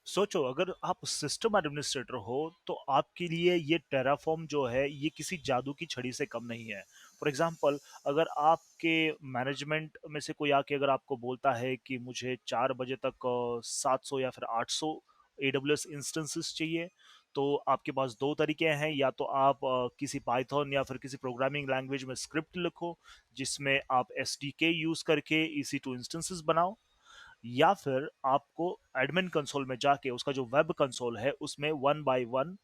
सोचो अगर आप सिस्टम एडमिनिस्ट्रेटर हो तो आपके लिए ये टेराफॉर्म जो है ये किसी जादू की छड़ी से कम नहीं है। फॉर एग्जांपल, अगर आपके मैनेजमेंट में से कोई आके अगर आपको बोलता है कि मुझे 4 बजे तक 700 या फिर 800 AWS इंस्टेंसेस चाहिए, तो आपके पास दो तरीके हैं। या तो आप किसी पाइथन या फिर किसी प्रोग्रामिंग लैंग्वेज में स्क्रिप्ट लिखो जिसमें आप SDK यूज करके EC2 इंस्टेंसेस बनाओ, या फिर आपको एडमिन कंसोल में जाके उसका जो वेब कंसोल है उसमें one by one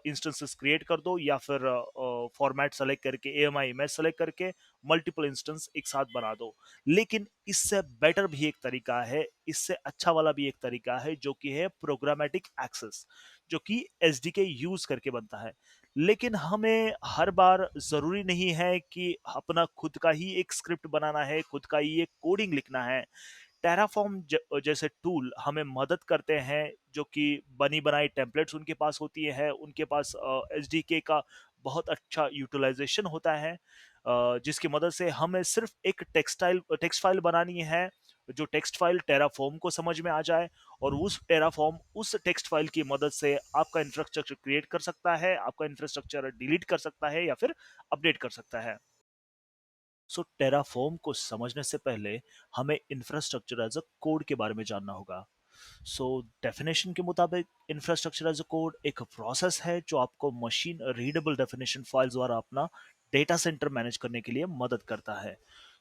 instances create कर दो, या फिर फॉर्मेट सेलेक्ट करके AMI इमेज सेलेक्ट करके मल्टीपल इंस्टेंस एक साथ बना दो। लेकिन इससे बेटर भी एक तरीका है, इससे अच्छा वाला भी एक तरीका है, जो कि है प्रोग्रामेटिक एक्सेस, जो कि SDK यूज करके बनता है। लेकिन हमें हर बार जरूरी नहीं है कि अपना खुद का ही एक स्क्रिप्ट बनाना है, खुद का ही एक कोडिंग लिखना है। टेराफॉर्म जैसे टूल हमें मदद करते हैं, जो कि बनी बनाई टेम्पलेट्स उनके पास होती है, उनके पास SDK का बहुत अच्छा यूटिलाइजेशन होता है, जिसकी मदद से हमें सिर्फ एक टेक्स्ट फाइल बनानी है, जो टेक्स्ट फाइल टेराफॉर्म को समझ में आ जाए, और उस टेराफॉर्म उस टेक्स्ट फाइल की मदद से आपका इंफ्रास्ट्रक्चर क्रिएट कर सकता है, आपका इंफ्रास्ट्रक्चर डिलीट कर सकता है या फिर अपडेट कर सकता है। सो टेराफॉर्म को समझने से पहले हमें इंफ्रास्ट्रक्चर एज अ कोड के बारे में जानना होगा। सो डेफिनेशन के मुताबिक इंफ्रास्ट्रक्चर एज अ कोड एक प्रोसेस है जो आपको मशीन रीडेबल डेफिनेशन फाइल्स द्वारा अपना डेटा सेंटर मैनेज करने के लिए मदद करता है।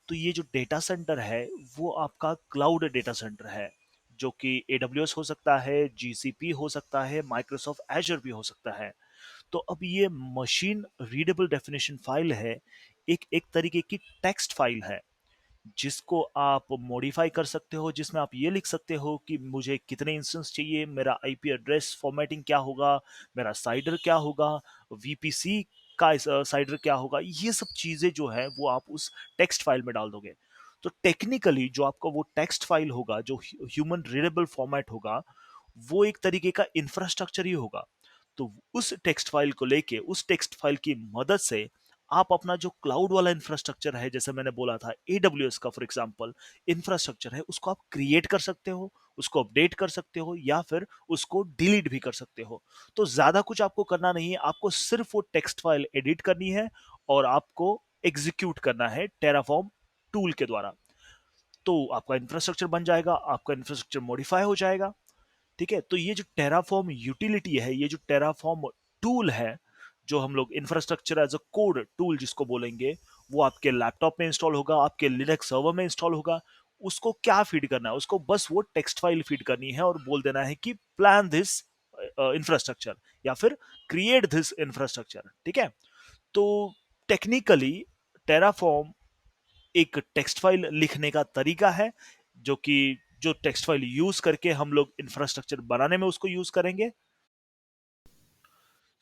तो ये जो डेटा सेंटर है वो आपका क्लाउड डेटा सेंटर है, जो कि AWS हो सकता है, GCP हो सकता है, माइक्रोसॉफ्ट एजर भी हो सकता है। तो अब ये मशीन रीडेबल डेफिनेशन फाइल है, एक एक तरीके की टेक्स्ट फाइल है जिसको आप मॉडिफाई कर सकते हो, जिसमें आप ये लिख सकते हो कि मुझे कितने इंस्टेंस चाहिए, मेरा IP एड्रेस फॉर्मेटिंग क्या होगा, मेरा साइडर क्या होगा, VPC का साइडर क्या होगा। ये सब चीजें जो है वो आप उस टेक्स्ट फाइल में डाल दोगे। तो टेक्निकली जो आपका वो टेक्स्ट फाइल होगा, जो ह्यूमन रीडेबल फॉर्मेट होगा, वो एक तरीके का इंफ्रास्ट्रक्चर ही होगा। तो उस टेक्स्ट फाइल को लेके, उस टेक्स्ट फाइल की मदद से आप अपना जो क्लाउड वाला इंफ्रास्ट्रक्चर है, जैसे मैंने बोला था AWS का फॉर एग्जांपल इंफ्रास्ट्रक्चर है, उसको आप क्रिएट कर सकते हो, उसको अपडेट कर सकते हो, या फिर उसको डिलीट भी कर सकते हो। तो ज्यादा कुछ आपको करना नहीं है, आपको सिर्फ वो टेक्स्ट फाइल एडिट करनी है और आपको एग्जीक्यूट करना है टेराफॉर्म टूल के द्वारा। तो आपका इंफ्रास्ट्रक्चर बन जाएगा, आपका इंफ्रास्ट्रक्चर मॉडिफाई हो जाएगा। ठीक है, तो ये जो टेराफॉर्म यूटिलिटी है, ये जो टेराफॉर्म टूल है, जो हम लोग infrastructure as a code tool जिसको बोलेंगे, वो आपके लैपटॉप में इंस्टॉल होगा, आपके लिनक्स सर्वर में इंस्टॉल होगा। उसको क्या फीड करना है, उसको बस वो टेक्स्ट फाइल फीड करनी है और बोल देना है कि प्लान दिस इंफ्रास्ट्रक्चर, या फिर क्रिएट दिस इंफ्रास्ट्रक्चर। ठीक है, तो टेक्निकली टेराफॉर्म एक टेक्स्ट फाइल लिखने का तरीका है, जो कि जो टेक्स्ट फाइल यूज करके हम लोग इंफ्रास्ट्रक्चर बनाने में उसको यूज करेंगे।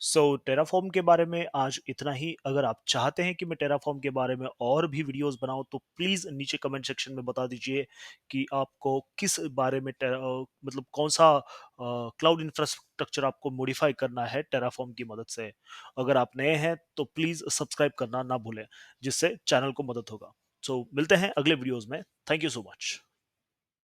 सो टेराफॉर्म के बारे में आज इतना ही। अगर आप चाहते हैं कि मैं टेराफॉर्म के बारे में और भी वीडियोस बनाऊं तो प्लीज़ नीचे कमेंट सेक्शन में बता दीजिए कि आपको किस बारे में मतलब कौन सा क्लाउड इंफ्रास्ट्रक्चर आपको मॉडिफाई करना है टेराफॉर्म की मदद से। अगर आप नए हैं तो प्लीज़ सब्सक्राइब करना ना भूलें, जिससे चैनल को मदद होगा। सो मिलते हैं अगले वीडियोस में। Thank you so much.